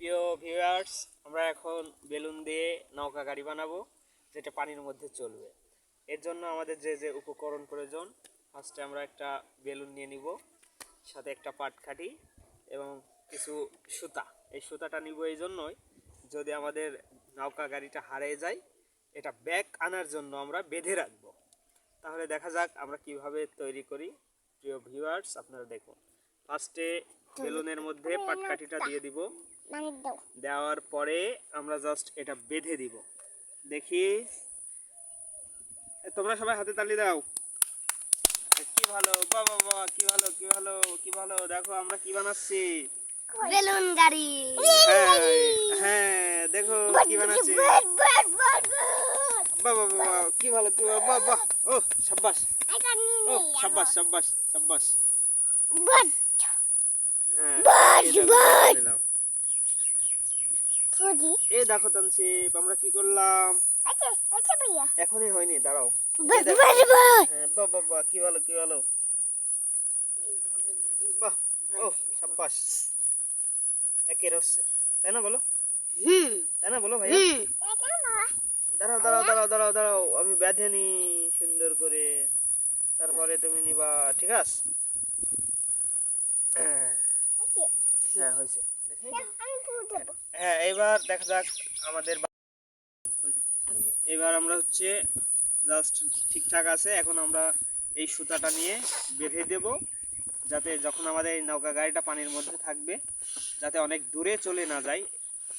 প্রিয় ভিউয়ার্স, আমরা এখন বেলুন দিয়ে নৌকা গাড়ি বানাবো যেটা পানির মধ্যে চলবে। এর জন্য আমাদের যে যে উপকরণ প্রয়োজন, ফার্স্টে আমরা একটা বেলুন নিয়ে নিব, সাথে একটা পাটকাঠি এবং কিছু সুতা। এই সুতাটা নিব এই জন্যই, যদি আমাদের নৌকা গাড়িটা হারিয়ে যায় এটা ব্যাক আনার জন্য আমরা বেঁধে রাখবো। তাহলে দেখা যাক আমরা কিভাবে তৈরি করি। প্রিয় ভিউয়ার্স, আপনারা দেখুন। ফার্স্টে বেলুনের মধ্যে পাটকাঠিটা দিয়ে দিব, দেওয়ার পরে আমরা জাস্ট এটা বেঁধে দিব। দেখি, তোমরা সবাই হাতে তালি দাও। কি ভালো, বাবা বাবা, কি ভালো কি ভালো কি ভালো। দেখো আমরা কি বানাচ্ছি, বেলুন গাড়ি। হ্যাঁ হ্যাঁ, দেখো কি বানাচ্ছি। বাবা বাবা, কি ভালো কি বাবা বাবা। ও শাবাশ, ও শাবাশ শাবাশ শাবাশ। এই দেখো তানসিপ, আমরা কি করলাম। এখনই হয়নি, দাঁড়াও। বাহ বাহ, কি ভালো কি ভালো, বাহ। ও শাবাশ, একের হচ্ছে, তাই না বলো? তাই না বলো ভাইয়া? দাঁড়াও দাঁড়াও দাঁড়াও দাঁড়াও দাঁড়াও, আমি বেঁধে নি সুন্দর করে, তারপরে তুমি নিবা, ঠিক আছে? হ্যাঁ হয়েছে। হ্যাঁ, এবার দেখা যাক আমাদের। এবার আমরা হচ্ছে জাস্ট ঠিকঠাক আছে। এখন আমরা এই সুতাটা নিয়ে বেঁধে দেব, যাতে যখন আমাদের এই নৌকা গাড়িটা পানির মধ্যে থাকবে যাতে অনেক দূরে চলে না যায়,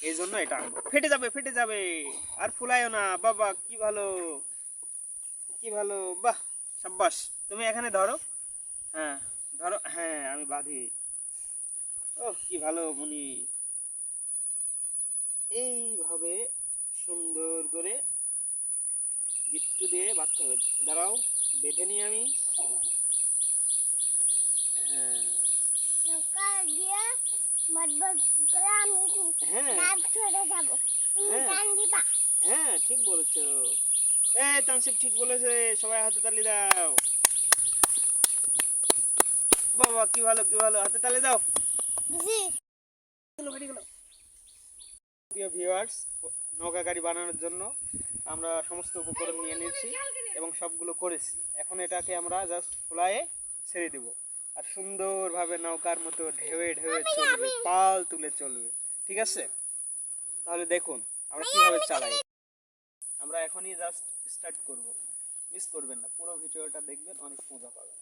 এই জন্য এটা আনবো। ফেটে যাবে ফেটে যাবে, আর ফুলায়ও না। বাবা কি ভালো কি ভালো, বাহ সাব্বাস। তুমি এখানে ধরো, হ্যাঁ ধরো, হ্যাঁ আমি বাঁধি। ও কি ভালো মুনি। এইভাবে সুন্দর করে গিট্টু দিয়ে বাঁধতে হবে। দাঁড়াও, বেঁধে নিই আমি। হ্যাঁ হ্যাঁ, ঠিক বলেছো। তানসিফ ঠিক বলেছে, সবাই হাতে তালি দাও। বাবা কি ভালো কি ভালো, হাতে তালি দাও। প্রিয় ভিউয়ার্স, নৌকা গাড়ি বানানোর জন্য আমরা সমস্ত উপকরণ নিয়ে নিয়েছি এবং সবগুলো করেছি। এখন এটাকে আমরা জাস্ট ফুলায়ে ছেড়ে দেব, আর সুন্দরভাবে নৌকার মতো ঢেউয়ে ঢেউয়ে চলবে, পাল তুলে চলবে। ঠিক আছে? তাহলে দেখুন আমরা কিভাবে চালাই। আমরা এখনই জাস্ট স্টার্ট করব, মিস করবেন না, পুরো ভিডিওটা দেখবেন, অনেক মজা পাবেন।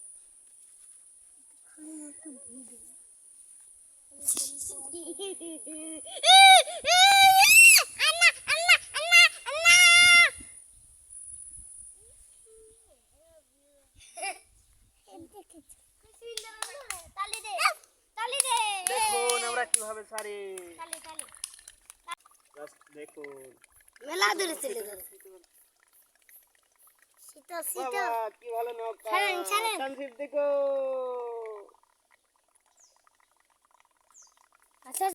দেখুন আমরা কিভাবে ছাড়ি, জাস্ট দেখুন। মেলা দূরে চলে গেল। বাবা কি ভালো নৌকা, তানসিফ দেখো। আচ্ছা।